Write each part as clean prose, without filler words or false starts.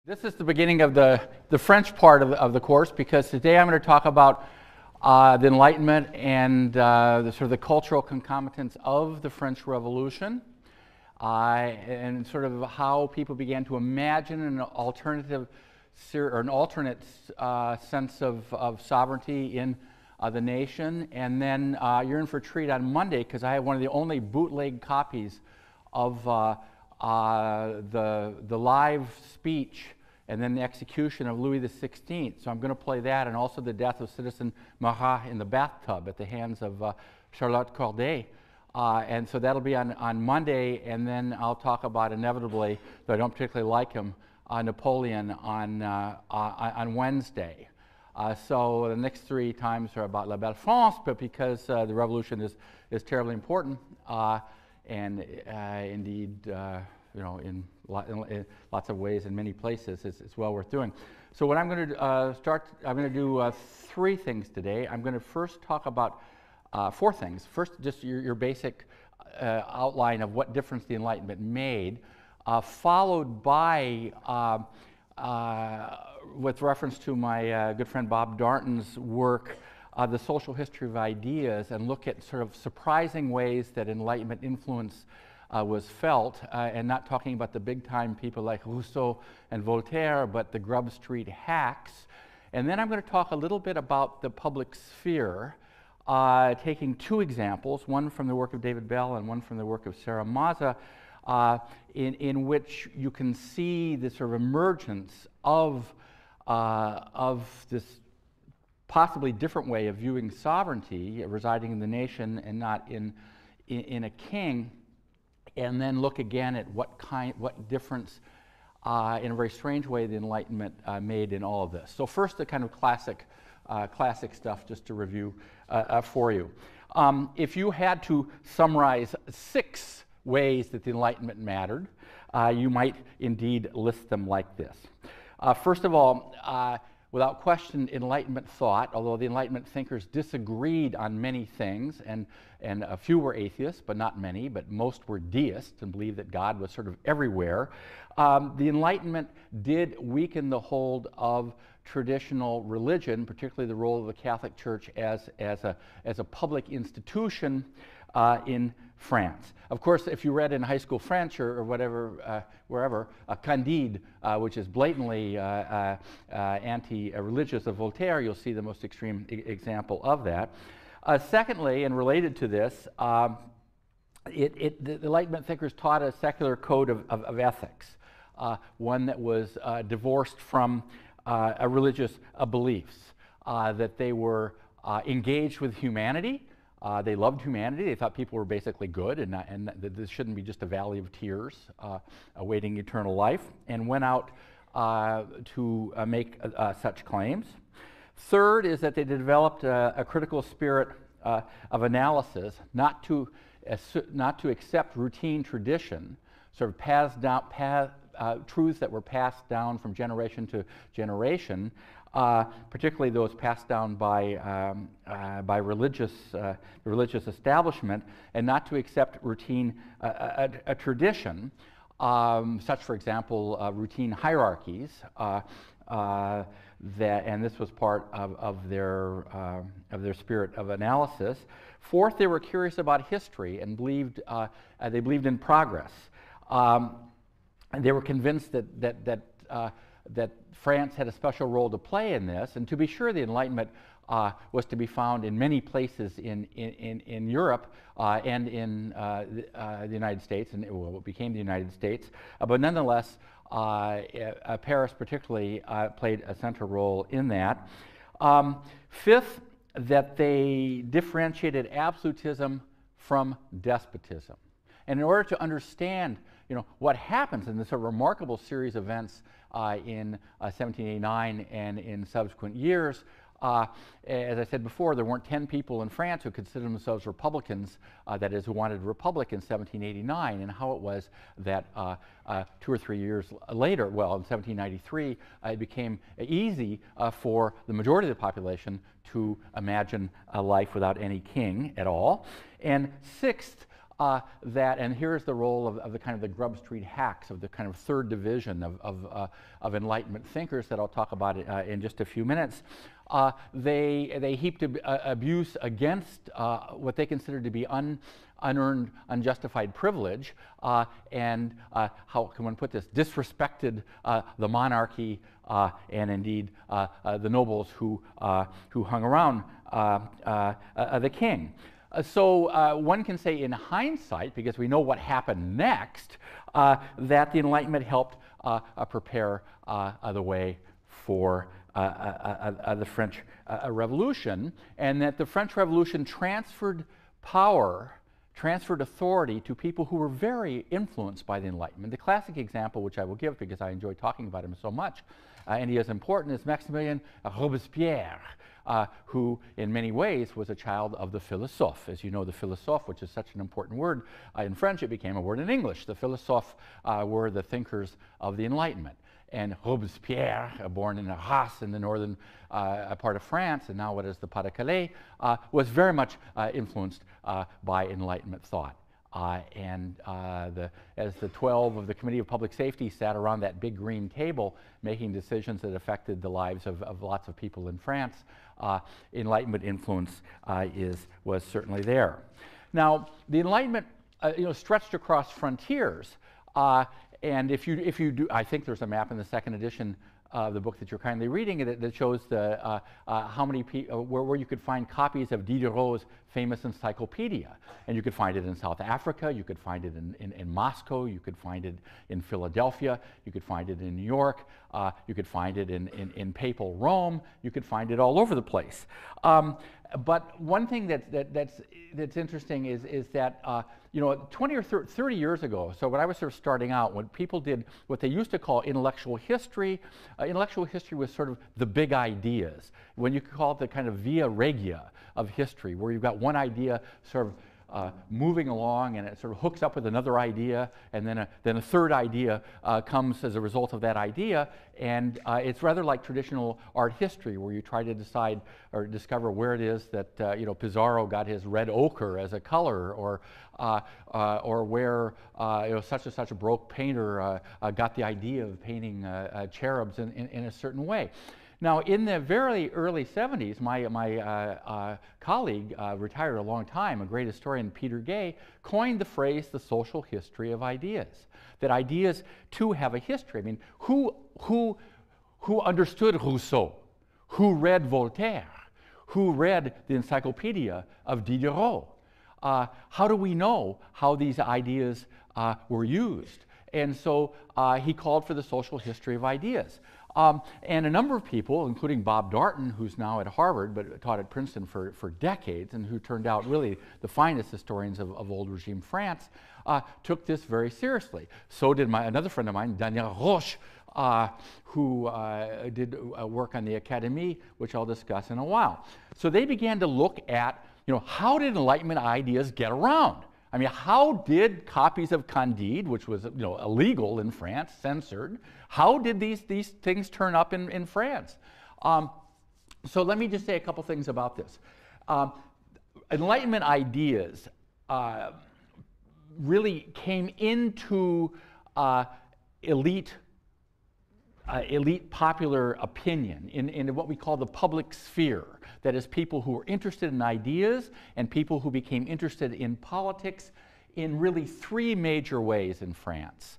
This is the beginning of the French part of the course, because today I'm going to talk about the Enlightenment and the sort of the cultural concomitants of the French Revolution, and sort of how people began to imagine an alternative or an alternate sense of sovereignty in the nation. And then you're in for a treat on Monday, because I have one of the only bootleg copies of the live speech and then the execution of Louis XVI. So I'm going to play that, and also the death of Citizen Marat in the bathtub at the hands of Charlotte Corday. And so that'll be on Monday, and then I'll talk about, inevitably, though I don't particularly like him, Napoleon on Wednesday. So the next three times are about La Belle France, but because the revolution is terribly important, and indeed, in lots of ways, in many places, it's well worth doing. So what I'm going to I'm going to do three things today. I'm going to first talk about four things. First, just your basic outline of what difference the Enlightenment made, followed by, with reference to my good friend Bob Darnton's work, the social history of ideas, and look at sort of surprising ways that Enlightenment influence was felt, and not talking about the big-time people like Rousseau and Voltaire, but the Grub Street hacks. And then I'm going to talk a little bit about the public sphere, taking two examples, one from the work of David Bell and one from the work of Sarah Maza, in which you can see the sort of emergence of this possibly different way of viewing sovereignty, residing in the nation and not in a king. And then look again at what difference, in a very strange way, the Enlightenment made in all of this. So first, the kind of classic stuff, just to review for you. If you had to summarize 6 ways that the Enlightenment mattered, you might indeed list them like this. First of all, without question, Enlightenment thought, although the Enlightenment thinkers disagreed on many things, and a few were atheists, but not many, but most were deists and believed that God was sort of everywhere. The Enlightenment did weaken the hold of traditional religion, particularly the role of the Catholic Church as a public institution in France. Of course, if you read in high school French or whatever, wherever, Candide, which is blatantly anti-religious, of Voltaire, you'll see the most extreme example of that. Secondly, and related to this, the Enlightenment thinkers taught a secular code of ethics, one that was divorced from religious beliefs, that they were engaged with humanity. They loved humanity. They thought people were basically good, and that this shouldn't be just a valley of tears awaiting eternal life, and went out to make such claims. Third is that they developed a critical spirit of analysis, not to accept routine tradition, sort of passed down truths that were passed down from generation to generation, particularly those passed down by religious establishment, and not to accept routine a tradition, such, for example, routine hierarchies. And this was part of their spirit of analysis. Fourth, they were curious about history and they believed in progress. They were convinced that France had a special role to play in this, and to be sure, the Enlightenment was to be found in many places in Europe and in the United States, and what became the United States. But nonetheless, Paris particularly played a central role in that. Fifth, that they differentiated absolutism from despotism. And in order to understand what happens in this sort of remarkable series of events in 1789 and in subsequent years, as I said before, there weren't 10 people in France who considered themselves Republicans, that is, who wanted a republic in 1789, and how it was that 2 or 3 years later, well, in 1793, it became easy for the majority of the population to imagine a life without any king at all. And sixth, and here's the role of the kind of the Grub Street hacks, of the kind of third division of Enlightenment thinkers that I'll talk about in just a few minutes. They heaped abuse against what they considered to be unearned, unjustified privilege, and how can one put this, disrespected the monarchy and indeed the nobles who hung around the king. So one can say in hindsight, because we know what happened next, that the Enlightenment helped prepare the way for the French Revolution, and that the French Revolution transferred power, transferred authority to people who were very influenced by the Enlightenment. The classic example, which I will give because I enjoy talking about him so much, and he is important, is Maximilien Robespierre, who in many ways was a child of the philosophe. As you know, the philosophe, which is such an important word in French, it became a word in English. The philosophe were the thinkers of the Enlightenment. And Robespierre, born in Arras in the northern part of France, and now what is the Pas-de-Calais, was very much influenced by Enlightenment thought. As the 12 of the Committee of Public Safety sat around that big green table making decisions that affected the lives of lots of people in France, Enlightenment influence was certainly there. Now, the Enlightenment stretched across frontiers, and if you do, I think there's a map in the second edition of the book that you're kindly reading that shows how many where you could find copies of Diderot's famous encyclopedia. And you could find it in South Africa, you could find it in Moscow, you could find it in Philadelphia, you could find it in New York, you could find it in papal Rome, you could find it all over the place. But one thing that's interesting is that 20 or 30 years ago, so when I was sort of starting out, when people did what they used to call intellectual history was sort of the big ideas. When you call it the kind of via regia of history, where you've got one idea sort of moving along, and it sort of hooks up with another idea, and then a third idea comes as a result of that idea, and it's rather like traditional art history, where you try to decide or discover where it is that Pizarro got his red ochre as a color, or where such and such a Baroque painter got the idea of painting cherubs in a certain way. Now, in the very early 70s, my colleague, retired a long time, a great historian, Peter Gay, coined the phrase the social history of ideas. That ideas, too, have a history. I mean, who understood Rousseau? Who read Voltaire? Who read the encyclopedia of Diderot? How do we know how these ideas were used? And so he called for the social history of ideas. And a number of people, including Bob Darnton, who's now at Harvard but taught at Princeton for decades, and who turned out really the finest historians of old regime France, took this very seriously. So did another friend of mine, Daniel Roche, who did work on the Académie, which I'll discuss in a while. So they began to look at, how did Enlightenment ideas get around? I mean, how did copies of Candide, which was illegal in France, censored, how did these things turn up in France? So let me just say a couple things about this. Enlightenment ideas really came into elite popular opinion in what we call the public sphere. That is, people who were interested in ideas and people who became interested in politics in really three major ways in France.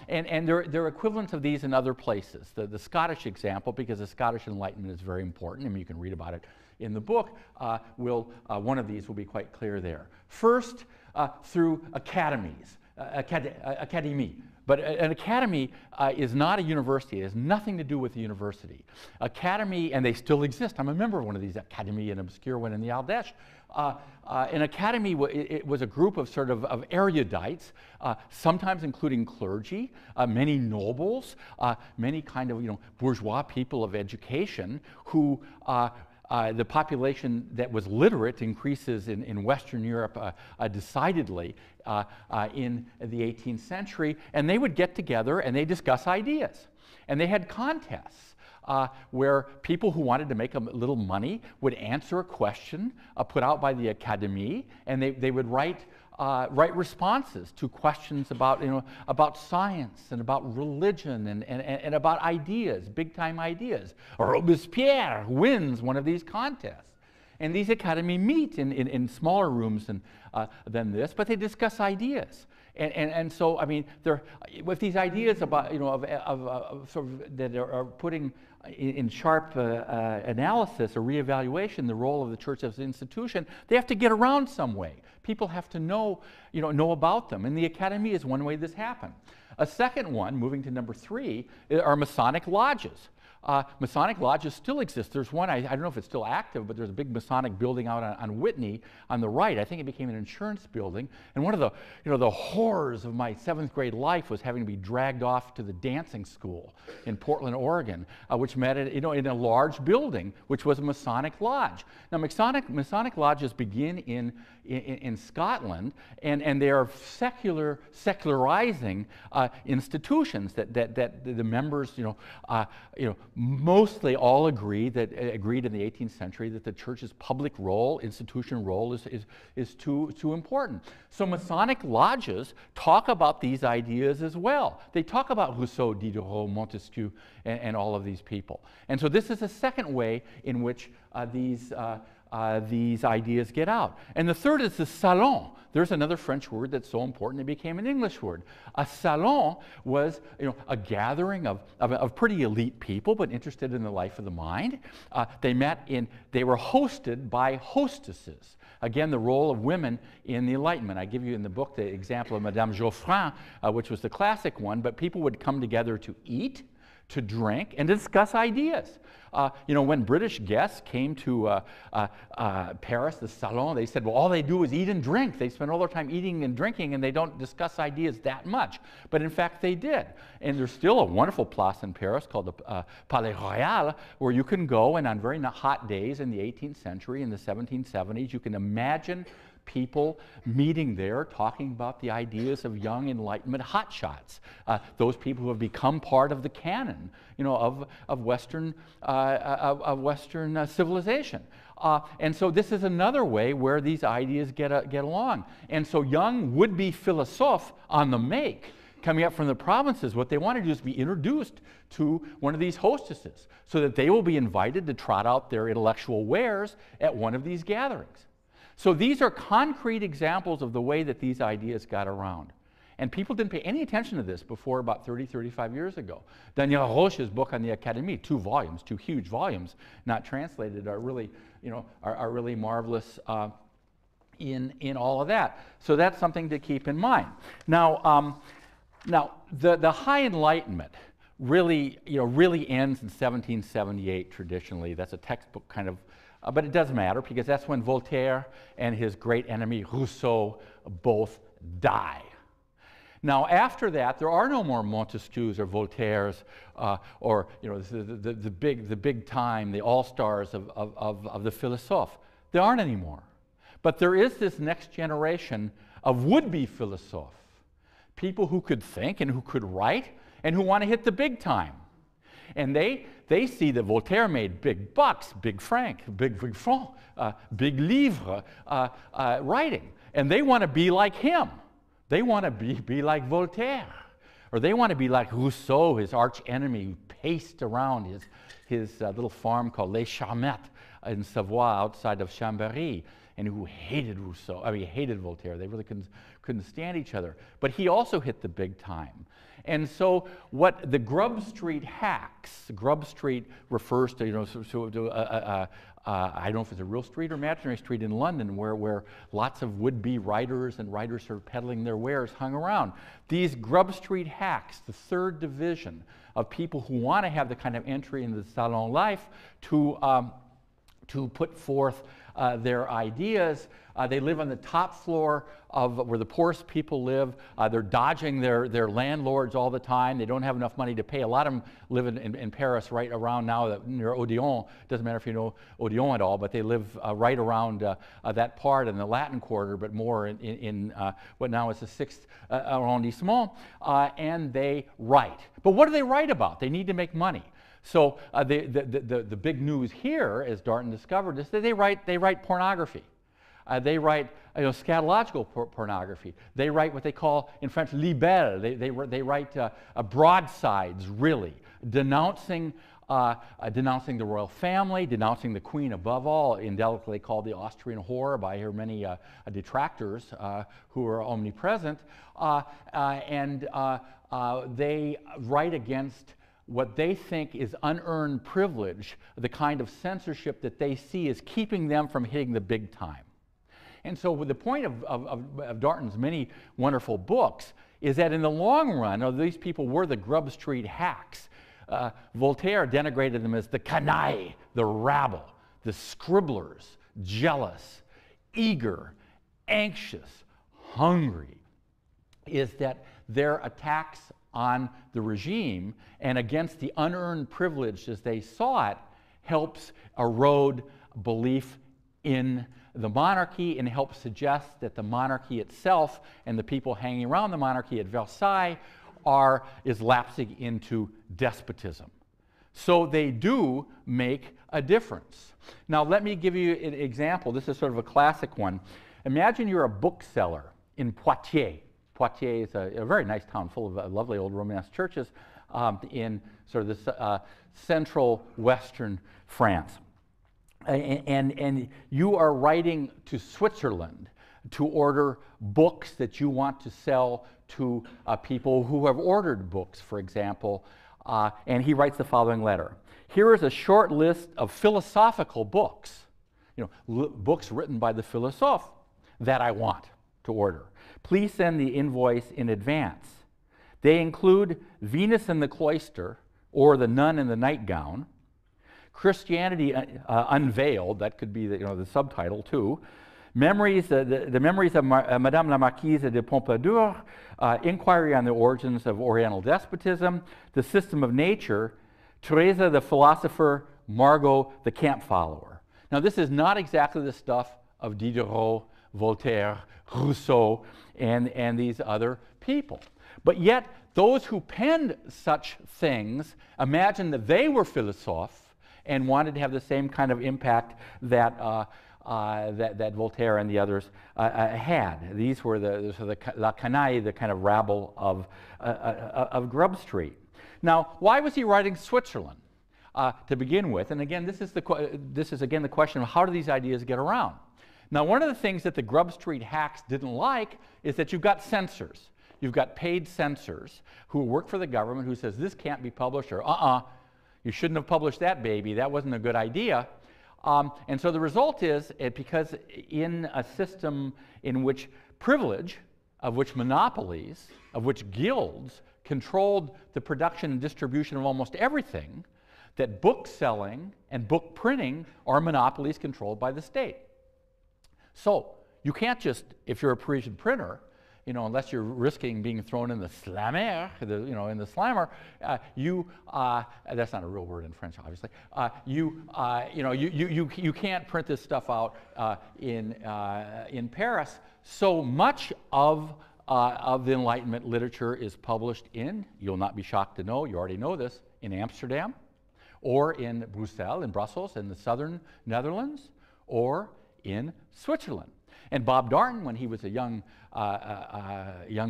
And there are equivalents of these in other places. The Scottish example, because the Scottish Enlightenment is very important, I mean, you can read about it in the book, one of these will be quite clear there. First, through academies, académie. But an academy is not a university. It has nothing to do with the university. Academy, and they still exist. I'm a member of one of these academy, an obscure one in the Ardèche. An academy it was a group of sort of erudites, sometimes including clergy, many nobles, many kind of bourgeois people of education who the population that was literate increases in Western Europe decidedly in the 18th century, and they would get together and they discuss ideas. And they had contests where people who wanted to make a little money would answer a question put out by the Académie, and they would write write responses to questions about, about science and about religion and about ideas, big-time ideas. Robespierre wins one of these contests. And these academies meet in smaller rooms than this, but they discuss ideas. And so, I mean, with these ideas about, sort of that are putting in sharp analysis or reevaluation the role of the church as an institution, they have to get around some way. People have to know about them. And the academy is one way this happened. A second one, moving to number 3, are Masonic lodges. Masonic lodges still exist. There's one, I don't know if it's still active, but there's a big Masonic building out on Whitney on the right. I think it became an insurance building. And one of the, the horrors of my 7th grade life was having to be dragged off to the dancing school in Portland, Oregon, which met at, in a large building, which was a Masonic lodge. Now, Masonic lodges begin in Scotland, and they are secularizing institutions that the members, mostly all agreed in the 18th century that the church's public role, institutional role, is too important. So Masonic lodges talk about these ideas as well. They talk about Rousseau, Diderot, Montesquieu, and all of these people. And so this is a second way in which these ideas get out. And the third is the salon. There's another French word that's so important it became an English word. A salon was a gathering of pretty elite people, but interested in the life of the mind. They were hosted by hostesses. Again, the role of women in the Enlightenment. I give you in the book the example of Madame Geoffrin, which was the classic one, but people would come together to eat, to drink, and discuss ideas. When British guests came to Paris, the Salon, they said, well, all they do is eat and drink. They spend all their time eating and drinking, and they don't discuss ideas that much. But in fact, they did. And there's still a wonderful place in Paris called the Palais Royal, where you can go, and on very hot days in the 18th century, in the 1770s, you can imagine people meeting there talking about the ideas of young Enlightenment hotshots, those people who have become part of the canon, of Western civilization. And so this is another way where these ideas get along. And so young would-be philosophes on the make, coming up from the provinces, what they want to do is be introduced to one of these hostesses so that they will be invited to trot out their intellectual wares at one of these gatherings. So these are concrete examples of the way that these ideas got around. And people didn't pay any attention to this before about 30, 35 years ago. Daniel Roche's book on the Académie, 2 volumes, 2 huge volumes, not translated, are really, are really marvelous in all of that. So that's something to keep in mind. Now, the High Enlightenment really, really ends in 1778 traditionally. That's a textbook kind of. But it doesn't matter because that's when Voltaire and his great enemy Rousseau both die. Now after that, there are no more Montesquieus or Voltaires or the big time, the all-stars of the philosophes. There aren't anymore. But there is this next generation of would-be philosophes, people who could think and who could write and who want to hit the big time. And they see that Voltaire made big bucks, big franc, big franc, big livre writing. And they want to be like him. They want to be like Voltaire. Or they want to be like Rousseau, his arch enemy, who paced around his little farm called Les Charmettes in Savoie outside of Chambéry, and who hated Rousseau. I mean, he hated Voltaire. They really couldn't stand each other. But he also hit the big time. And so what the Grub Street hacks, Grub Street refers to, I don't know if it's a real street or imaginary street in London where lots of would-be writers and writers sort of peddling their wares hung around. These Grub Street hacks, the 3rd division of people who want to have the kind of entry into the salon life to put forth their ideas. They live on the top floor of where the poorest people live. They're dodging their landlords all the time. They don't have enough money to pay. A lot of them live in Paris right around now near Odeon. Doesn't matter if you know Odeon at all, but they live right around that part in the Latin Quarter, but more in what now is the 6th arrondissement. And they write. But what do they write about? They need to make money. So the big news here, as Darton discovered, is that they write pornography. They write scatological pornography. They write what they call, in French, libelle. They write broadsides, really, denouncing the royal family, denouncing the queen above all, indelicately called the Austrian whore by her many detractors who are omnipresent. And they write against what they think is unearned privilege, the kind of censorship that they see as keeping them from hitting the big time. And so the point of Darnton's many wonderful books is that in the long run, these people were the Grub Street hacks. Voltaire denigrated them as the canaille, the rabble, the scribblers, jealous, eager, anxious, hungry. Is that their attacks on the regime and against the unearned privilege as they saw it helps erode belief in the monarchy and helps suggest that the monarchy itself and the people hanging around the monarchy at Versailles is lapsing into despotism. So they do make a difference. Now let me give you an example. This is sort of a classic one. Imagine you're a bookseller in Poitiers. Poitiers is a very nice town full of lovely old Romanesque churches in sort of this central western France. And you are writing to Switzerland to order books that you want to sell to people who have ordered books, for example. And he writes the following letter. Here is a short list of philosophical books, books written by the philosophe that I want to order. Please send the invoice in advance. They include Venus in the Cloister, or The Nun in the Nightgown, Christianity Unveiled, that could be the subtitle too, Memories, the Memories of Madame la Marquise de Pompadour, Inquiry on the Origins of Oriental Despotism, The System of Nature, Teresa the Philosopher, Margot the Camp Follower. Now this is not exactly the stuff of Diderot, Voltaire, Rousseau, and these other people. But yet, those who penned such things imagined that they were philosophes and wanted to have the same kind of impact that, that Voltaire and the others had. These were the la canaille, the kind of rabble of Grub Street. Now, why was he writing Switzerland to begin with? And again, this is again the question of how do these ideas get around? Now, one of the things that the Grub Street hacks didn't like is that you've got censors. You've got paid censors who work for the government who says this can't be published, or you shouldn't have published that, baby. That wasn't a good idea. And so the result is, because in a system in which privilege, of which monopolies, of which guilds controlled the production and distribution of almost everything, that book selling and book printing are monopolies controlled by the state. So you can't just, if you're a Parisian printer, unless you're risking being thrown in the slammer, in the slammer, that's not a real word in French, obviously. You can't print this stuff out in Paris. So much of the Enlightenment literature is published in, you'll not be shocked to know, you already know this, in Amsterdam, or in Brussels, in the southern Netherlands, or in Switzerland. And Bob Darnton, when he was a young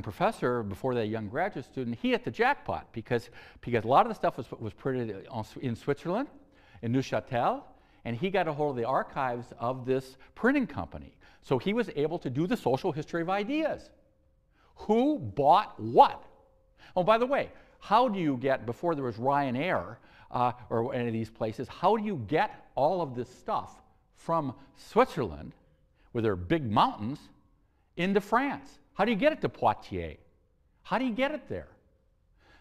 professor, before that young graduate student, he hit the jackpot because a lot of the stuff was printed in Switzerland, in Neuchâtel, and he got a hold of the archives of this printing company. So he was able to do the social history of ideas. Who bought what? Oh, by the way, how do you get, before there was Ryanair or any of these places, how do you get all of this stuff from Switzerland, where there are big mountains, into France? How do you get it to Poitiers? How do you get it there?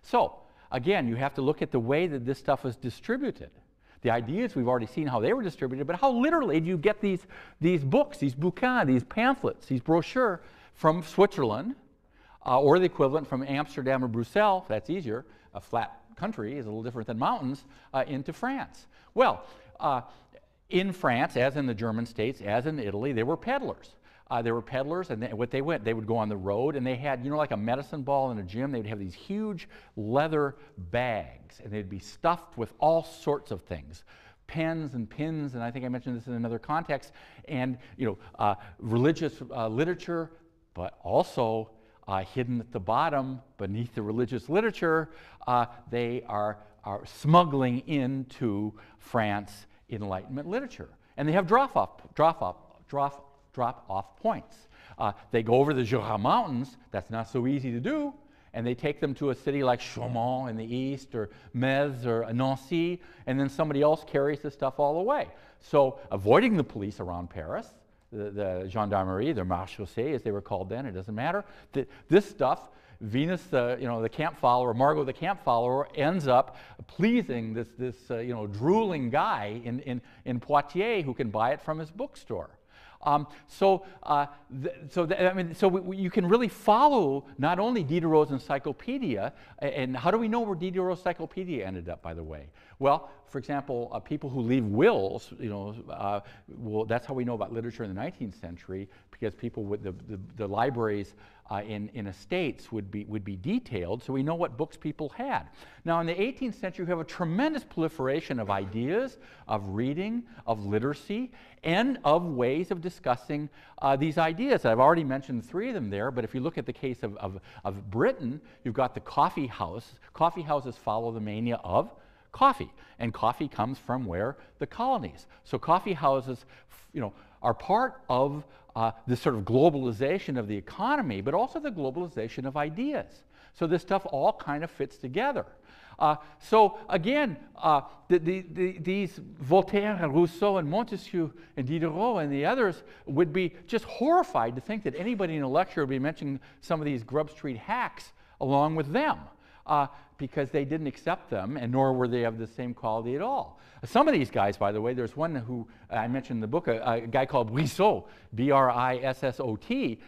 So, again, you have to look at the way that this stuff is distributed. The ideas, we've already seen how they were distributed, but how literally do you get these books, these bouquins, these pamphlets, these brochures from Switzerland, or the equivalent from Amsterdam or Brussels, that's easier, a flat country is a little different than mountains, into France? Well, in France, as in the German states, as in Italy, there were peddlers. There were peddlers, and they would go on the road, and they had, like a medicine ball in a gym, they would have these huge leather bags, and they'd be stuffed with all sorts of things. pens and pins, and I think I mentioned this in another context, and religious literature, but also hidden at the bottom beneath the religious literature, they are smuggling into France Enlightenment literature, and they have drop-off points. They go over the Jura Mountains. That's not so easy to do. And they take them to a city like Chaumont in the east, or Metz, or Nancy, and then somebody else carries the stuff all the way. So avoiding the police around Paris, the gendarmerie, the marechaussee, as they were called then, it doesn't matter. This stuff, Venus, the camp follower, Margot the camp follower, ends up pleasing this drooling guy in Poitiers who can buy it from his bookstore. So you can really follow not only Diderot's encyclopedia, and how do we know where Diderot's encyclopedia ended up, by the way? Well, for example, people who leave wills, that's how we know about literature in the 19th century, because people with the libraries in estates would be detailed, so we know what books people had. Now, in the 18th century, we have a tremendous proliferation of ideas, of reading, of literacy, and of ways of discussing these ideas. I've already mentioned 3 of them there, but if you look at the case of Britain, you've got the coffee house. Coffee houses follow the mania of coffee, and coffee comes from where? The colonies. So coffee houses, are part of this sort of globalization of the economy, but also the globalization of ideas. So this stuff all kind of fits together. So again, these Voltaire and Rousseau and Montesquieu and Diderot and the others would be just horrified to think that anybody in a lecture would be mentioning some of these Grub Street hacks along with them, because they didn't accept them, and nor were they of the same quality at all. Some of these guys, by the way, there's one who I mentioned in the book, a guy called Brissot, B-R-I-S-S-O-T,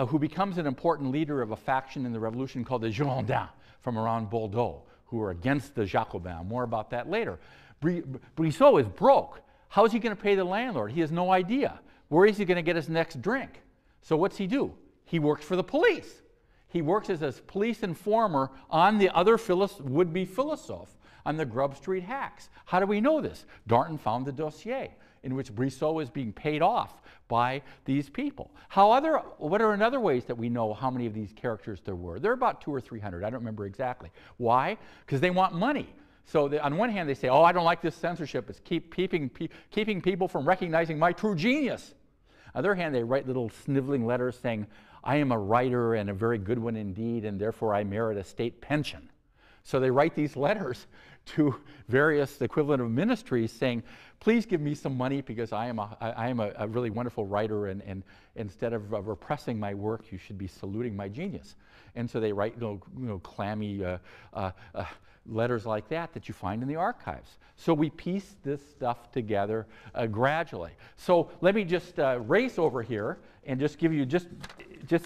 who becomes an important leader of a faction in the revolution called the Girondins from around Bordeaux, who are against the Jacobins. More about that later. Brissot is broke. How is he going to pay the landlord? He has no idea. Where is he going to get his next drink? So what's he do? He works for the police. He works as a police informer on the other would-be philosophe, on the Grub Street hacks. How do we know this? Darnton found the dossier in which Brissot is being paid off by these people. What are other ways that we know how many of these characters there were? There are about 200 or 300. I don't remember exactly. Why? Because they want money. So on one hand, they say, oh, I don't like this censorship. It's keeping people from recognizing my true genius. On the other hand, they write little sniveling letters saying, I am a writer and a very good one indeed, and therefore I merit a state pension. So they write these letters to various equivalent of ministries saying, please give me some money because I am a really wonderful writer, and instead of repressing my work, you should be saluting my genius. And so they write clammy letters like that you find in the archives. So we piece this stuff together gradually. So let me just race over here and just give you just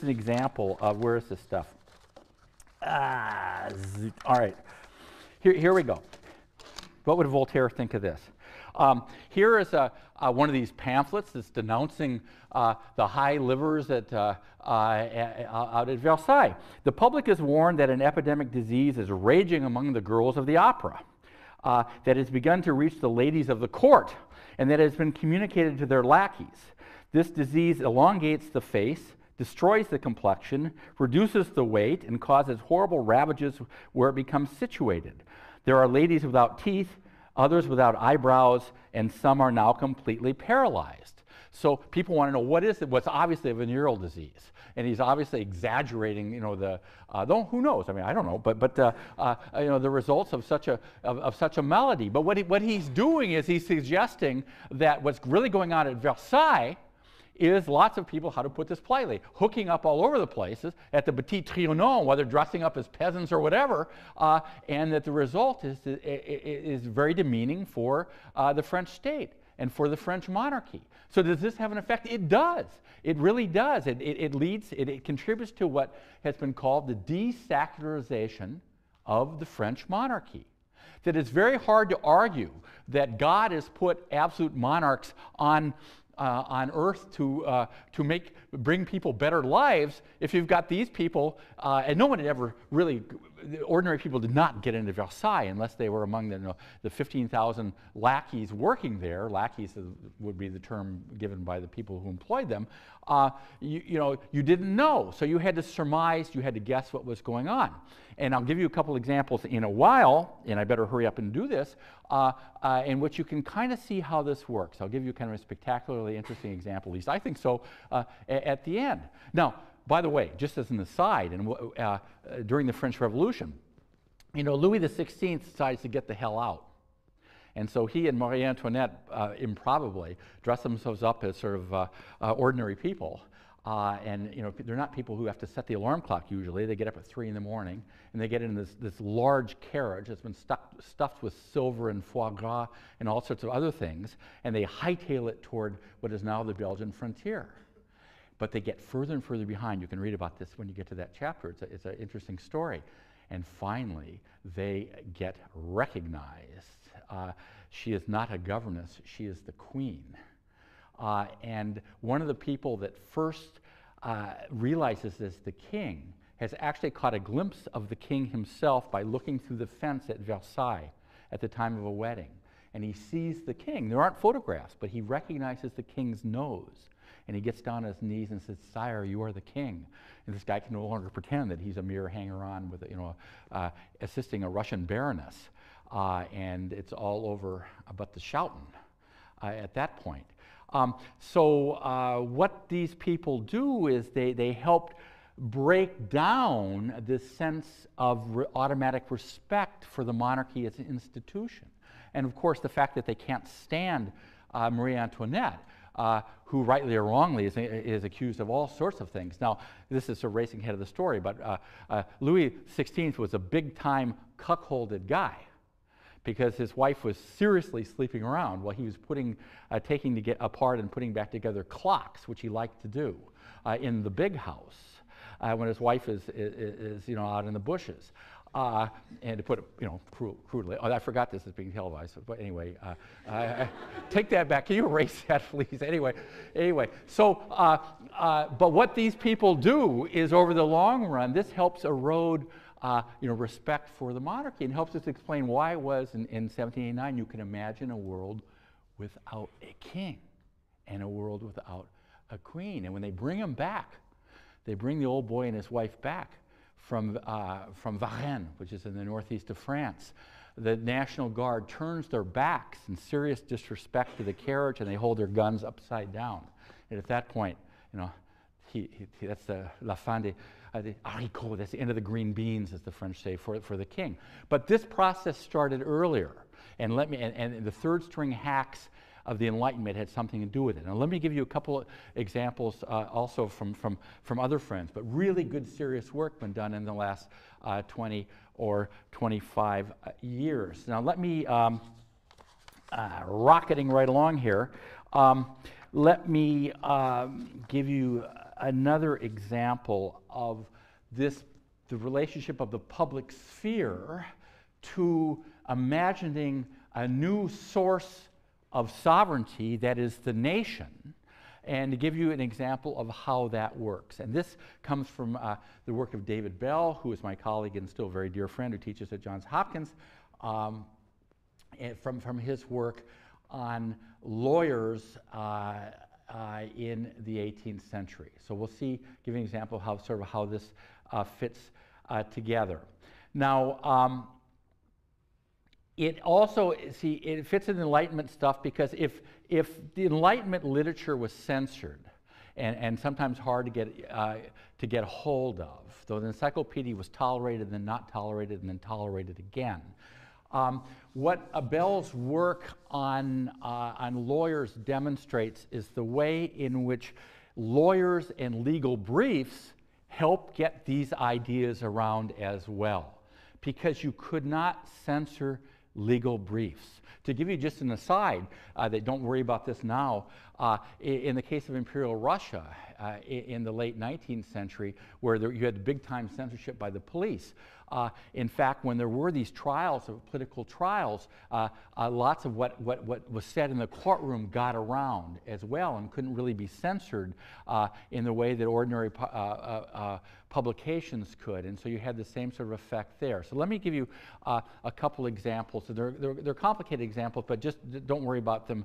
an example of where is this stuff. All right, here we go. What would Voltaire think of this? Here is one of these pamphlets that's denouncing the high livers out at Versailles. The public is warned that an epidemic disease is raging among the girls of the opera, that has begun to reach the ladies of the court, and that has been communicated to their lackeys. This disease elongates the face, destroys the complexion, reduces the weight, and causes horrible ravages where it becomes situated. There are ladies without teeth, others without eyebrows, and some are now completely paralyzed. So people want to know, what is it? What's obviously a venereal disease, and he's obviously exaggerating, who knows? I mean, I don't know, but the results of such a malady. But what he's doing is he's suggesting that what's really going on at Versailles is lots of people, how to put this politely, hooking up all over the places at the Petit Trianon, whether dressing up as peasants or whatever, and that the result is very demeaning for the French state and for the French monarchy. So does this have an effect? It does. It really does. It contributes to what has been called the desacralization of the French monarchy. That it's very hard to argue that God has put absolute monarchs on earth to bring people better lives if you've got these people, and no one had ever really the ordinary people did not get into Versailles unless they were among the 15,000 lackeys working there. Lackeys would be the term given by the people who employed them. You didn't know, so you had to surmise, you had to guess what was going on. And I'll give you a couple examples in a while, and I better hurry up and do this, in which you can kind of see how this works. I'll give you kind of a spectacularly interesting example, at least I think so, at the end. Now, by the way, just as an aside, during the French Revolution, Louis XVI decides to get the hell out. And so he and Marie Antoinette improbably dress themselves up as sort of ordinary people. And they're not people who have to set the alarm clock usually. They get up at 3 in the morning, and they get in this large carriage that's been stuffed with silver and foie gras and all sorts of other things, and they hightail it toward what is now the Belgian frontier. But they get further and further behind. You can read about this when you get to that chapter. It's an interesting story. And finally, they get recognized. She is not a governess, she is the queen. And one of the people that first realizes this, the king, has actually caught a glimpse of the king himself by looking through the fence at Versailles at the time of a wedding. And he sees the king. There aren't photographs, but he recognizes the king's nose. And he gets down on his knees and says, "Sire, you are the king." And this guy can no longer pretend that he's a mere hanger-on with, assisting a Russian baroness. And it's all over but the shouting at that point. So what these people do is they helped break down this sense of automatic respect for the monarchy as an institution. And of course, the fact that they can't stand Marie Antoinette, who rightly or wrongly is accused of all sorts of things. Now, this is a racing ahead of the story, but Louis XVI was a big-time cuckolded guy, because his wife was seriously sleeping around while he was taking to get apart and putting back together clocks, which he liked to do in the big house when his wife is out in the bushes. And to put it, crudely, I forgot this is being televised. But anyway, take that back. Can you erase that, please? Anyway. So, but what these people do is, over the long run, this helps erode respect for the monarchy, and helps us explain why it was in 1789 you can imagine a world without a king and a world without a queen. And when they bring him back, they bring the old boy and his wife back from Varennes, which is in the northeast of France. The National Guard turns their backs in serious disrespect to the carriage, and they hold their guns upside down. And at that point, that's la fin des haricots, that's the end of the green beans, as the French say, for the king. But this process started earlier, and the third string hacks of the Enlightenment had something to do with it. Now, let me give you a couple of examples also from other friends, but really good, serious work been done in the last 20 or 25 years. Now, let me, rocketing right along here, let me give you another example of the relationship of the public sphere to imagining a new source of sovereignty that is the nation, and to give you an example of how that works. And this comes from the work of David Bell, who is my colleague and still a very dear friend who teaches at Johns Hopkins, and from his work on lawyers in the 18th century. So we'll see, give you an example of how this fits together. Now, it also, it fits in the Enlightenment stuff, because if the Enlightenment literature was censored and sometimes hard to get hold of, though the encyclopedia was tolerated and then not tolerated and then tolerated again, what Bell's work on lawyers demonstrates is the way in which lawyers and legal briefs help get these ideas around as well, because you could not censor legal briefs. To give you just an aside, don't worry about this now, In the case of Imperial Russia in the late 19th century, where you had big-time censorship by the police. In fact, when there were these trials, political trials, lots of what was said in the courtroom got around as well and couldn't really be censored in the way that ordinary publications could. And so you had the same sort of effect there. So let me give you a couple examples. So they're complicated examples, but just don't worry about them.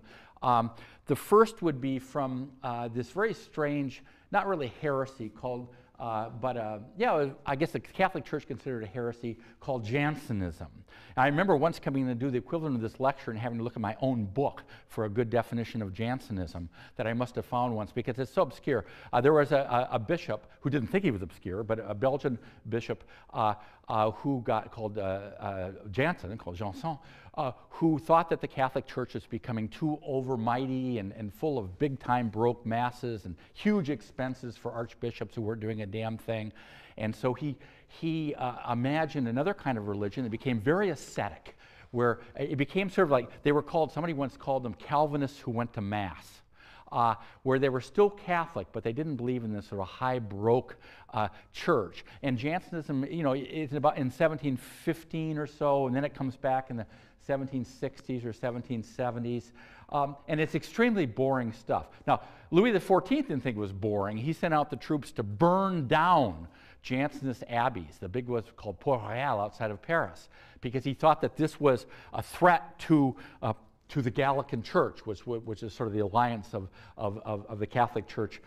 The first would be from this very strange, not really heresy, called yeah, I guess the Catholic Church considered a heresy called Jansenism. And I remember once coming to do the equivalent of this lecture and having to look at my own book for a good definition of Jansenism that I must have found once, because it's so obscure. There was a bishop who didn't think he was obscure, but a Belgian bishop who got called Jansen, who thought that the Catholic Church was becoming too overmighty and full of big-time broke masses and huge expenses for archbishops who weren't doing a damn thing. And so he imagined another kind of religion that became very ascetic, where it became sort of like, they were called, somebody once called them Calvinists who went to Mass. Where they were still Catholic, but they didn't believe in this sort of high broke church. And Jansenism, you know, it's about in 1715 or so, and then it comes back in the 1760s or 1770s. And it's extremely boring stuff. Now, Louis XIV didn't think it was boring. He sent out the troops to burn down Jansenist abbeys. The big was called Port Royal outside of Paris, because he thought that this was a threat to the Gallican Church, which is sort of the alliance of the Catholic Church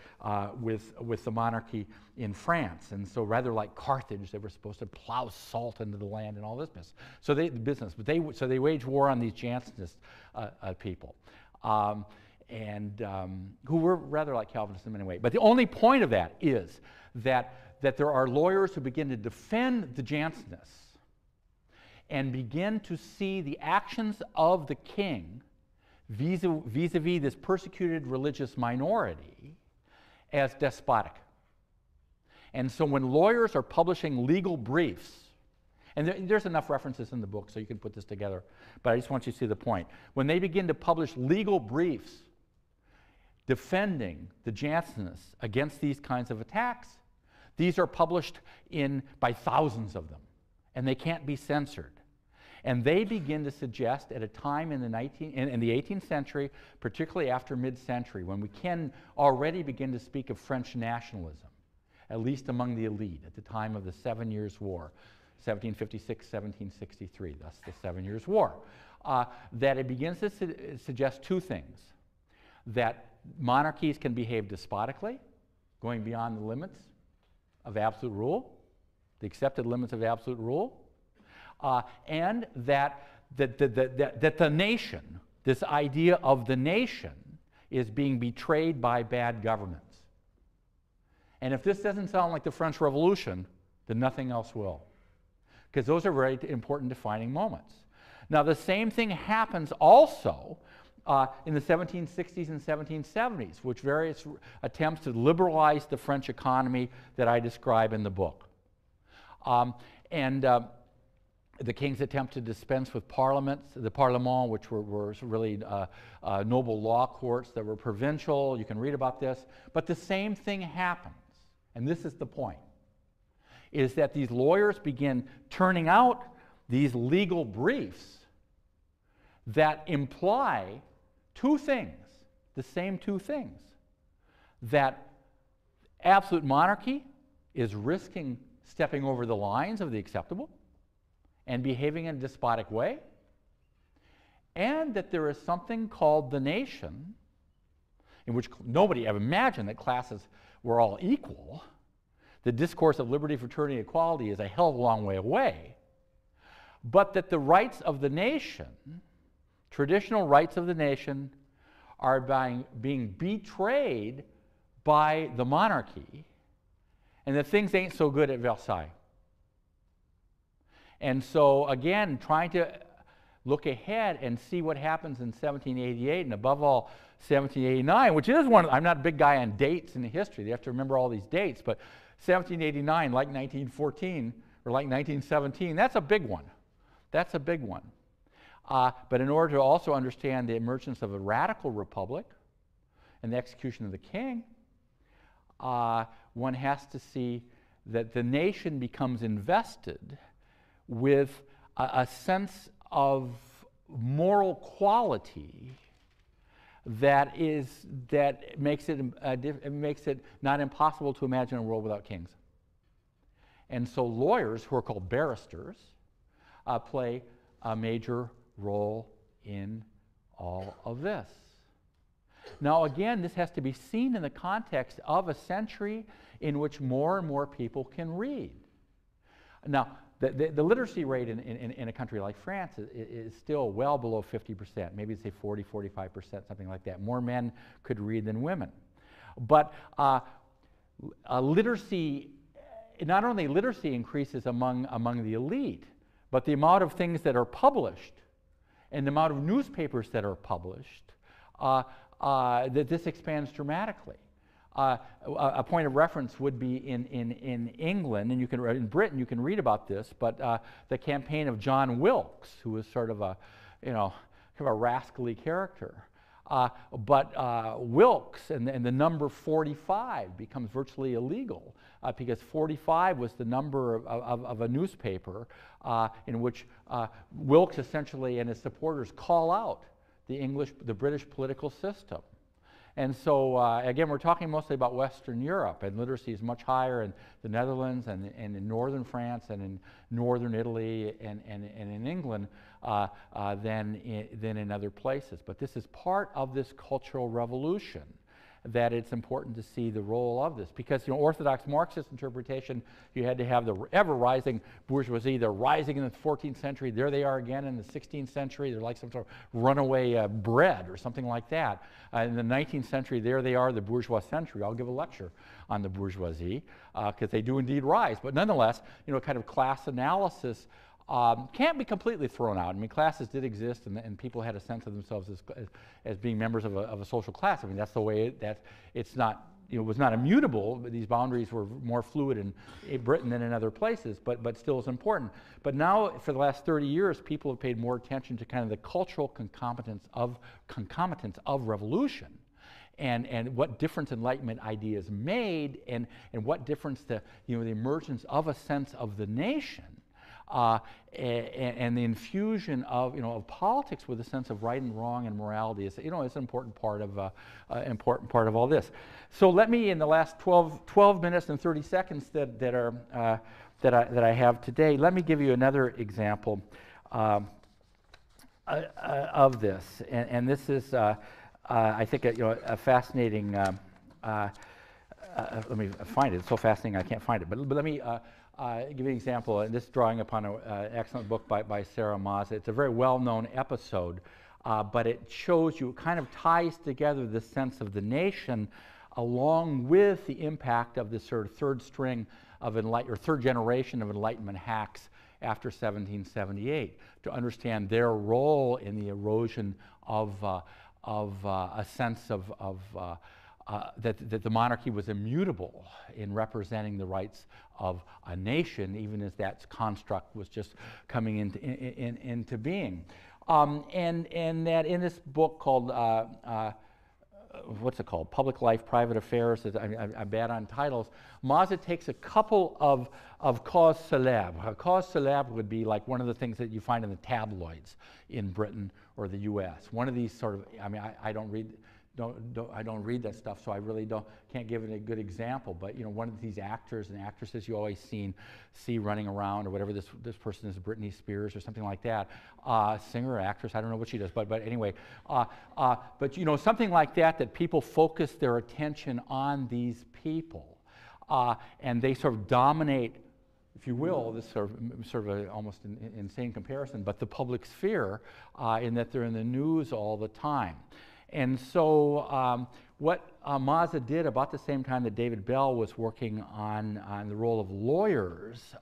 with the monarchy in France. And so rather like Carthage, they were supposed to plow salt into the land and all this business. So they waged war on these Jansenist people, who were rather like Calvinists in many ways. But the only point of that is that there are lawyers who begin to defend the Jansenists and begin to see the actions of the king vis-a-vis this persecuted religious minority as despotic. And so when lawyers are publishing legal briefs, and there's enough references in the book so you can put this together, but I just want you to see the point. When they begin to publish legal briefs defending the Jansenists against these kinds of attacks, these are published by thousands of them, and they can't be censored. And they begin to suggest at a time in the 18th century, particularly after mid-century, when we can already begin to speak of French nationalism, at least among the elite at the time of the 7 Years' War, 1756, 1763, thus the 7 Years' War, that it begins to suggest two things: that monarchies can behave despotically, going beyond the limits of absolute rule, the accepted limits of absolute rule, and that the nation, this idea of the nation, is being betrayed by bad governments. And if this doesn't sound like the French Revolution, then nothing else will, because those are very important defining moments. Now, the same thing happens also in the 1760s and 1770s, which various attempts to liberalize the French economy that I describe in the book. The king's attempt to dispense with parliaments, the Parlement, which were really noble law courts that were provincial. You can read about this. But the same thing happens, and this is the point, is that these lawyers begin turning out these legal briefs that imply two things, the same two things: that absolute monarchy is risking stepping over the lines of the acceptable and behaving in a despotic way, and that there is something called the nation, in which nobody ever imagined that classes were all equal. The discourse of liberty, fraternity, equality is a hell of a long way away, but that the rights of the nation, traditional rights of the nation, are being betrayed by the monarchy, and that things ain't so good at Versailles. And so, again, trying to look ahead and see what happens in 1788 and above all 1789, which is one, I'm not a big guy on dates in the history. You have to remember all these dates, but 1789, like 1914 or like 1917, that's a big one. That's a big one. But in order to also understand the emergence of a radical republic and the execution of the king, one has to see that the nation becomes invested with a sense of moral quality that makes it not impossible to imagine a world without kings. And so lawyers, who are called barristers, play a major role in all of this. Now again, this has to be seen in the context of a century in which more and more people can read. Now, the literacy rate in a country like France is still well below 50%, maybe say 40, 45%, something like that. More men could read than women. But literacy, not only literacy increases among the elite, but the amount of things that are published and the amount of newspapers that are published, that this expands dramatically. A point of reference would be in England, and in Britain you can read about this, but the campaign of John Wilkes, who was sort of a, kind of a rascally character. But Wilkes and the number 45 becomes virtually illegal because 45 was the number of a newspaper in which Wilkes essentially and his supporters call out the British political system. And so, again, we're talking mostly about Western Europe, and literacy is much higher in the Netherlands and in northern France and in northern Italy and in England than in other places. But this is part of this cultural revolution, that it's important to see the role of this. Because, Orthodox Marxist interpretation, you had to have the ever-rising bourgeoisie. They're rising in the 14th century. There they are again in the 16th century. They're like some sort of runaway bread or something like that. In the 19th century, there they are, the bourgeois century. I'll give a lecture on the bourgeoisie because they do indeed rise. But nonetheless, kind of class analysis can't be completely thrown out. I mean, classes did exist, and people had a sense of themselves as being members of a social class. I mean, that's the way it's not, it was not immutable. These boundaries were more fluid in Britain than in other places, but still is important. But now, for the last 30 years, people have paid more attention to kind of the cultural concomitants of revolution. And what difference Enlightenment ideas made, and what difference the emergence of a sense of the nation. And the infusion of politics with a sense of right and wrong and morality is it's an important part of all this. So let me, in the last 12 minutes and 30 seconds that I have today, let me give you another example of this. And this is I think a fascinating. Let me find it. It's so fascinating I can't find it. But let me. Give you an example, and this is drawing upon an excellent book by Sarah Maza. It's a very well-known episode, but it shows you, it kind of ties together the sense of the nation along with the impact of this sort of third generation of Enlightenment hacks after 1778 to understand their role in the erosion of a sense that the monarchy was immutable in representing the rights of a nation, even as that construct was just coming into being. And that in this book called, what's it called? Public Life, Private Affairs. I'm bad on titles. Maza takes a couple of causes célèbres. A cause célèbre would be like one of the things that you find in the tabloids in Britain or the U.S. One of these sort of, I don't read. I don't read that stuff, so I really can't give it a good example. But one of these actors and actresses you always see running around, or whatever this person is, Britney Spears or something like that, singer or actress, I don't know what she does, but anyway, but something like that people focus their attention on these people, and they sort of dominate, if you will, this sort of a almost insane comparison, but the public sphere, in that they're in the news all the time. And so what Maza did about the same time that David Bell was working on the role of lawyers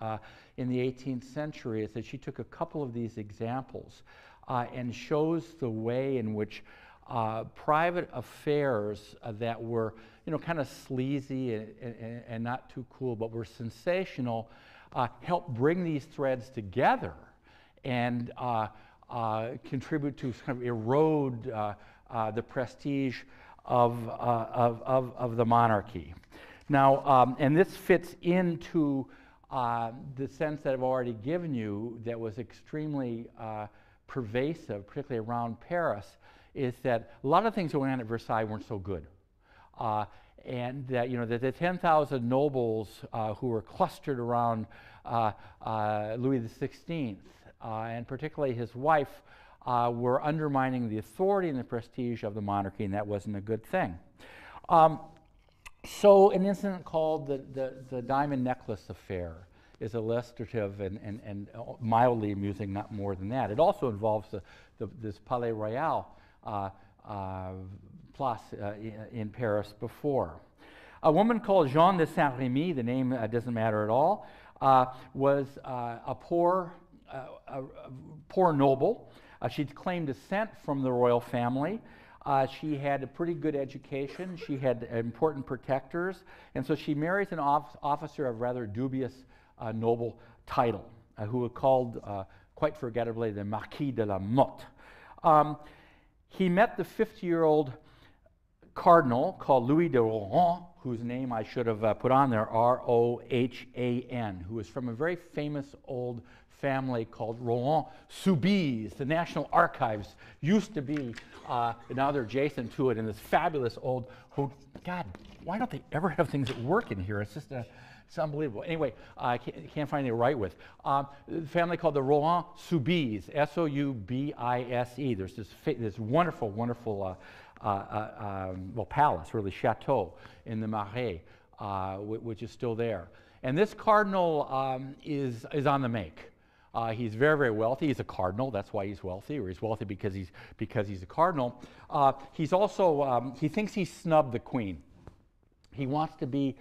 in the 18th century is that she took a couple of these examples and shows the way in which private affairs that were kind of sleazy and not too cool, but were sensational, helped bring these threads together and contribute to kind of erode the prestige of the monarchy. Now, and this fits into the sense that I've already given you that was extremely pervasive, particularly around Paris, is that a lot of things going on at Versailles weren't so good. And that, you know, that the 10,000 nobles who were clustered around Louis XVI, and particularly his wife, were undermining the authority and the prestige of the monarchy, and that wasn't a good thing. So an incident called the Diamond Necklace Affair is illustrative and mildly amusing, not more than that. It also involves this Palais Royal place in Paris before. A woman called Jeanne de Saint-Remy, the name doesn't matter at all, was a poor noble. She'd claimed descent from the royal family. She had a pretty good education. She had important protectors. And so she marries an officer of rather dubious noble title, who was called, quite forgettably, the Marquis de la Motte. He met the 50-year-old cardinal called Louis de Rohan, whose name I should have put on there, R-O-H-A-N, who was from a very famous old family called Rohan-Soubise. The National Archives used to be, now they're adjacent to it, in this fabulous old, God, why don't they ever have things that work in here? It's just it's unbelievable. Anyway, I can't find anything to write with. The family called the Rohan-Soubise, S-O-U-B-I-S-E. There's this wonderful, wonderful well, palace, really, chateau in the Marais, which is still there. And this cardinal is on the make. He's very, very wealthy. He's a cardinal. That's why he's wealthy, or he's wealthy because he's a cardinal. He's also, he thinks he snubbed the queen. He wants to be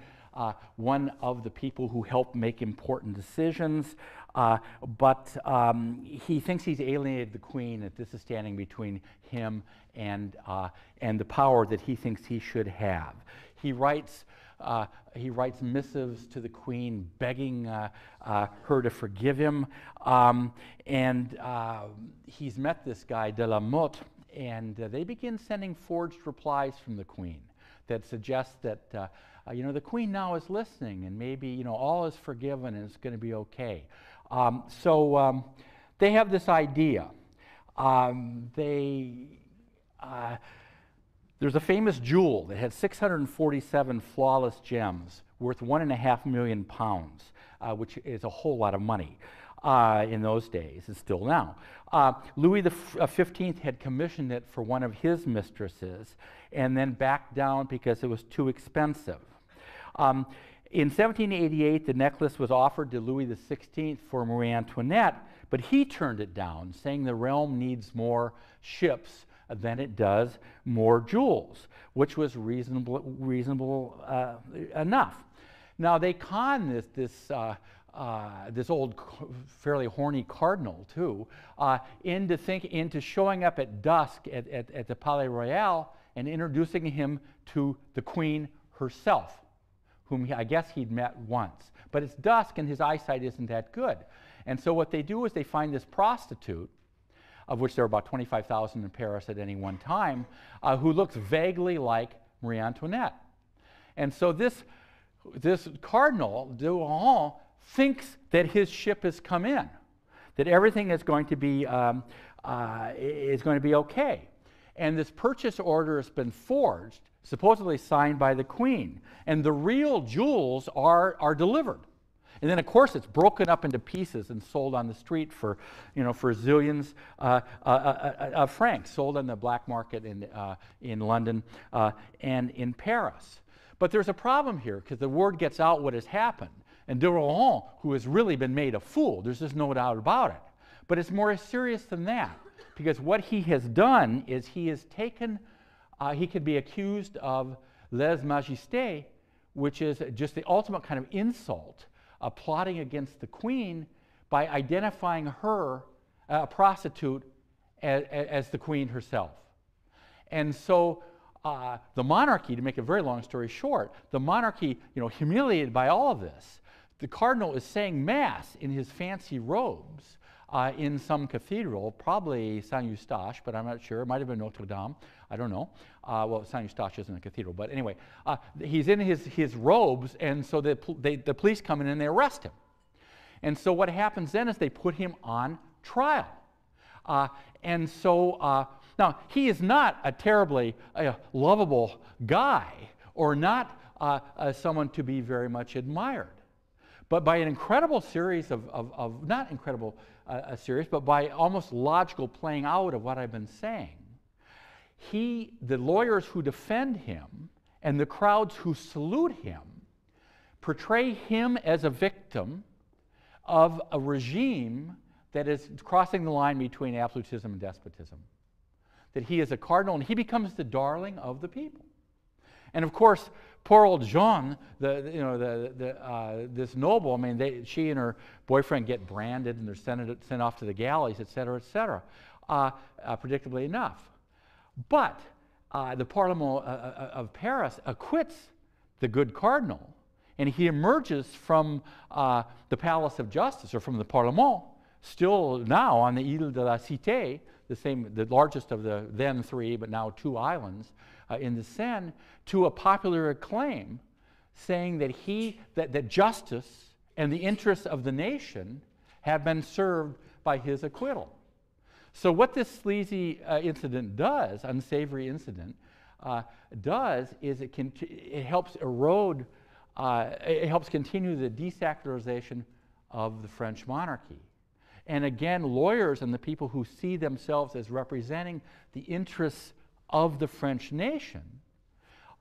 one of the people who help make important decisions, but he thinks he's alienated the queen, that this is standing between him and the power that he thinks he should have. He writes missives to the queen begging her to forgive him, and he's met this guy, de la Motte, and they begin sending forged replies from the queen that suggest that you know, the queen now is listening, and maybe, you know, all is forgiven and it's going to be okay. So they have this idea. There's a famous jewel that had 647 flawless gems worth £1.5 million, which is a whole lot of money in those days, and still now. Louis XV had commissioned it for one of his mistresses and then backed down because it was too expensive. In 1788, the necklace was offered to Louis XVI for Marie Antoinette, but he turned it down, saying the realm needs more ships than it does more jewels, which was reasonable enough. Now they con this old, fairly horny cardinal too, into showing up at dusk at the Palais Royal and introducing him to the queen herself, whom I guess he'd met once. But it's dusk and his eyesight isn't that good. And so what they do is they find this prostitute, of which there are about 25,000 in Paris at any one time, who looks vaguely like Marie Antoinette. And so this cardinal, de Rohan, thinks that his ship has come in, that everything is going to be okay. And this purchase order has been forged, supposedly signed by the queen, and the real jewels are delivered. And then, of course, it's broken up into pieces and sold on the street for, you know, for zillions of francs, sold on the black market in London and in Paris. But there's a problem here, because the word gets out what has happened. And de Rohan, who has really been made a fool, there's just no doubt about it. But it's more serious than that, because what he has done is he has taken, he could be accused of lèse-majesté, which is just the ultimate kind of insult, plotting against the queen by identifying her, a prostitute, as the queen herself. And so the monarchy, to make a very long story short, the monarchy, you know, humiliated by all of this, the cardinal is saying mass in his fancy robes in some cathedral, probably Saint-Eustache, but I'm not sure. It might have been Notre Dame. I don't know. Well, Saint-Eustache isn't a cathedral, but anyway, he's in his robes, and so the police come in and they arrest him. And so what happens then is they put him on trial. And so now he is not a terribly lovable guy, or not someone to be very much admired. But by an incredible series of not incredible a series, but by almost logical playing out of what I've been saying, the lawyers who defend him and the crowds who salute him portray him as a victim of a regime that is crossing the line between absolutism and despotism. That he is a cardinal, and he becomes the darling of the people. And of course, poor old Jean, this noble, I mean, she and her boyfriend get branded and they're sent off to the galleys, et cetera, predictably enough. But the Parlement of Paris acquits the good cardinal, and he emerges from the Palace of Justice, or from the Parlement, still now on the Ile de la Cité, the largest of the then 3, but now 2 islands in the Seine, to a popular acclaim, saying that that justice and the interests of the nation have been served by his acquittal. So what this sleazy incident does, unsavory incident, does is it helps erode, it helps continue the desacralization of the French monarchy. And again, lawyers and the people who see themselves as representing the interests of the French nation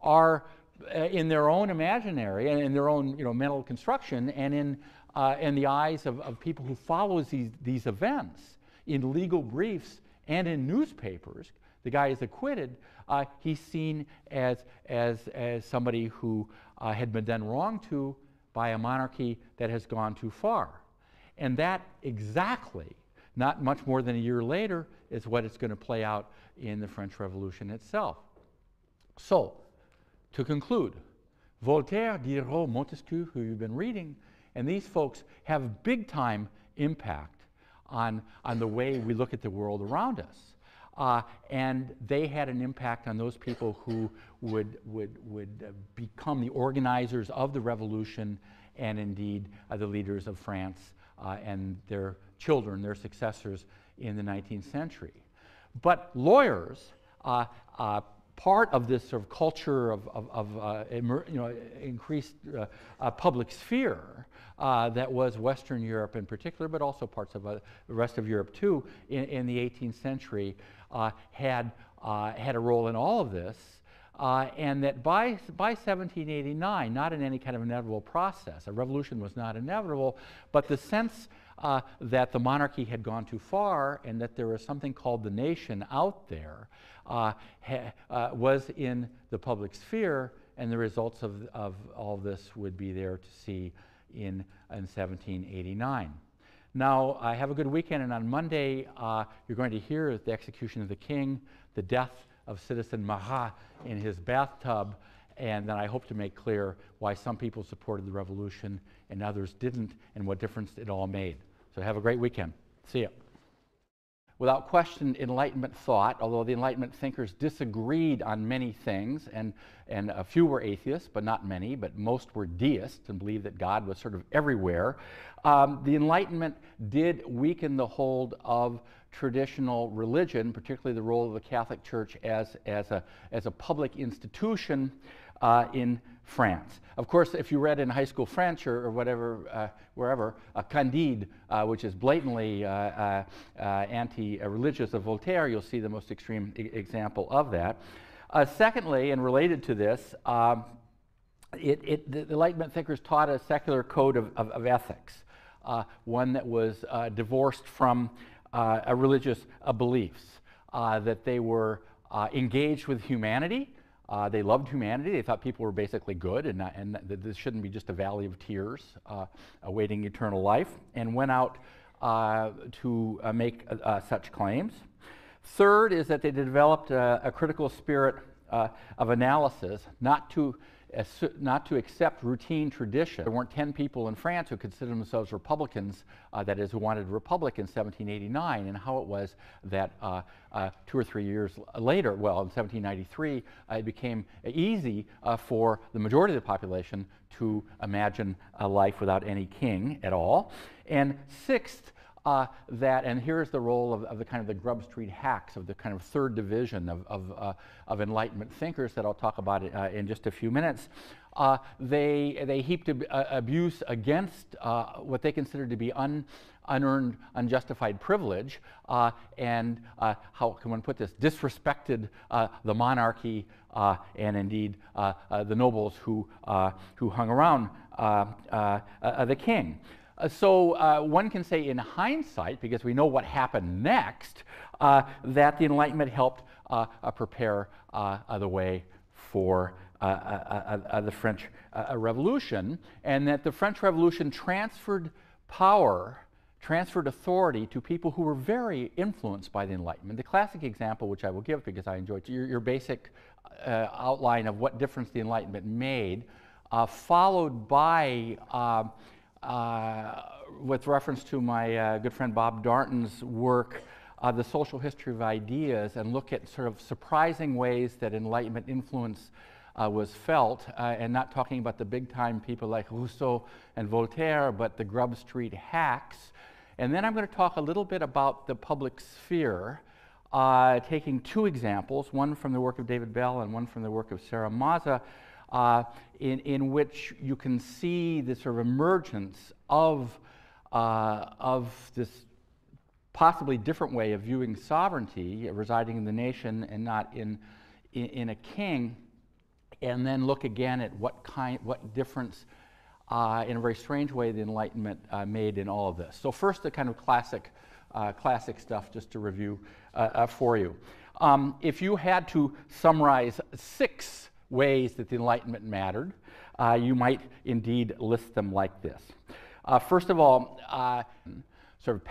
are, in their own imaginary and in their own mental construction, and in the eyes of people who follow these events, in legal briefs and in newspapers, the guy is acquitted. He's seen as somebody who had been done wrong to by a monarchy that has gone too far. And that exactly, not much more than a year later, is what is going to play out in the French Revolution itself. So, to conclude, Voltaire, Diderot, Montesquieu, who you've been reading, and these folks have big-time impact on the way we look at the world around us. And they had an impact on those people who would become the organizers of the revolution, and indeed the leaders of France and their children, their successors in the 19th century. But lawyers, part of this sort of culture of increased public sphere that was Western Europe in particular, but also parts of the rest of Europe too, in the 18th century, had a role in all of this. And that by 1789, not in any kind of inevitable process, a revolution was not inevitable, but the sense that the monarchy had gone too far and that there was something called the nation out there was in the public sphere, and the results of all this would be there to see in 1789. Now, have a good weekend, and on Monday you're going to hear the execution of the king, the death of citizen Marat in his bathtub, and then I hope to make clear why some people supported the revolution and others didn't, and what difference it all made. So have a great weekend. See ya. Without question, Enlightenment thought, although the Enlightenment thinkers disagreed on many things, and a few were atheists, but not many, but most were deists and believed that God was sort of everywhere. The Enlightenment did weaken the hold of traditional religion, particularly the role of the Catholic Church as a public institution in France. Of course, if you read in high school French or whatever, wherever, Candide, which is blatantly anti-religious of Voltaire, you'll see the most extreme example of that. Secondly, and related to this, the Enlightenment thinkers taught a secular code of ethics, one that was divorced from religious beliefs, that they were engaged with humanity. They loved humanity. They thought people were basically good, and that this shouldn't be just a valley of tears awaiting eternal life, and went out to make such claims. Third is that they developed a critical spirit of analysis, not to not to accept routine tradition. There weren't 10 people in France who considered themselves Republicans, that is, who wanted a republic in 1789, and how it was that 2 or 3 years later, well, in 1793, it became easy for the majority of the population to imagine a life without any king at all. And sixth, and here's the role of the kind of the Grub Street hacks, of the kind of third division of Enlightenment thinkers that I'll talk about in just a few minutes. They heaped abuse against what they considered to be unearned, unjustified privilege, and how can one put this, disrespected the monarchy and indeed the nobles who hung around the king. So one can say in hindsight, because we know what happened next, that the Enlightenment helped prepare the way for the French Revolution, and that the French Revolution transferred power, transferred authority to people who were very influenced by the Enlightenment. The classic example, which I will give because I enjoyed your basic outline of what difference the Enlightenment made, followed by with reference to my good friend Bob Darnton's work, The Social History of Ideas, and look at sort of surprising ways that Enlightenment influence was felt, and not talking about the big-time people like Rousseau and Voltaire, but the Grub Street hacks. And then I'm going to talk a little bit about the public sphere, taking two examples, one from the work of David Bell and one from the work of Sarah Maza, in which you can see the sort of emergence of this possibly different way of viewing sovereignty, residing in the nation and not in a king, and then look again at what difference in a very strange way the Enlightenment made in all of this. So first, the kind of classic stuff, just to review for you. If you had to summarize 6 ways that the Enlightenment mattered, you might indeed list them like this. First of all, sort of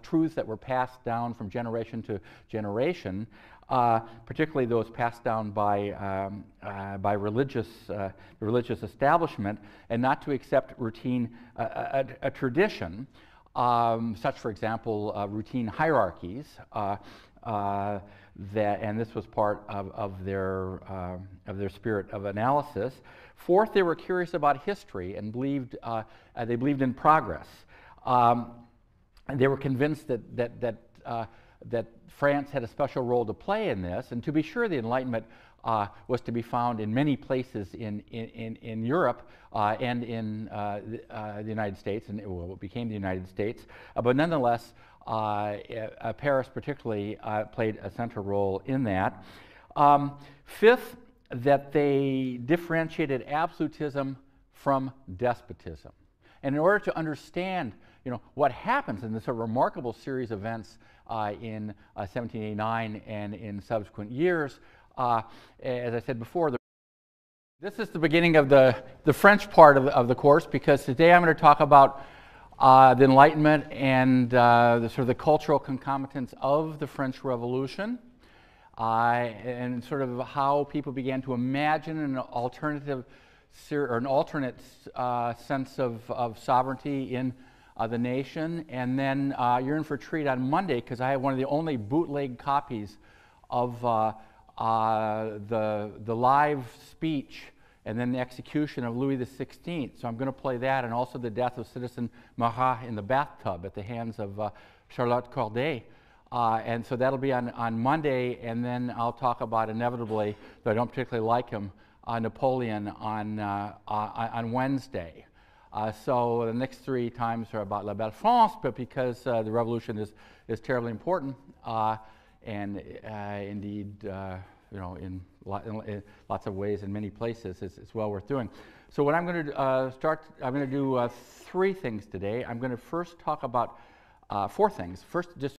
truths that were passed down from generation to generation, particularly those passed down by the religious establishment, and not to accept routine a tradition, such, for example, routine hierarchies. And this was part of their spirit of analysis. Fourth, they were curious about history and they believed in progress. And they were convinced that France had a special role to play in this. And to be sure, the Enlightenment was to be found in many places in Europe and in the United States, and what became the United States. But nonetheless, Paris particularly played a central role in that. Fifth, that they differentiated absolutism from despotism. And in order to understand what happens in this remarkable series of events in 1789 and in subsequent years, as I said before, this is the beginning of the French part of the course, because today I'm going to talk about the Enlightenment and the sort of the cultural concomitants of the French Revolution, and sort of how people began to imagine an alternate sense of sovereignty in the nation. And then you're in for a treat on Monday, because I have one of the only bootleg copies of the live speech and then the execution of Louis XVI. So I'm going to play that, and also the death of Citizen Marat in the bathtub at the hands of Charlotte Corday. And so that'll be on Monday, and then I'll talk about, inevitably, though I don't particularly like him, Napoleon on Wednesday. So the next 3 times are about La Belle France, but because the revolution is terribly important, and indeed, in lots of ways, in many places, it's well worth doing. So what I'm going to I'm going to do 3 things today. I'm going to first talk about 4 things. First, just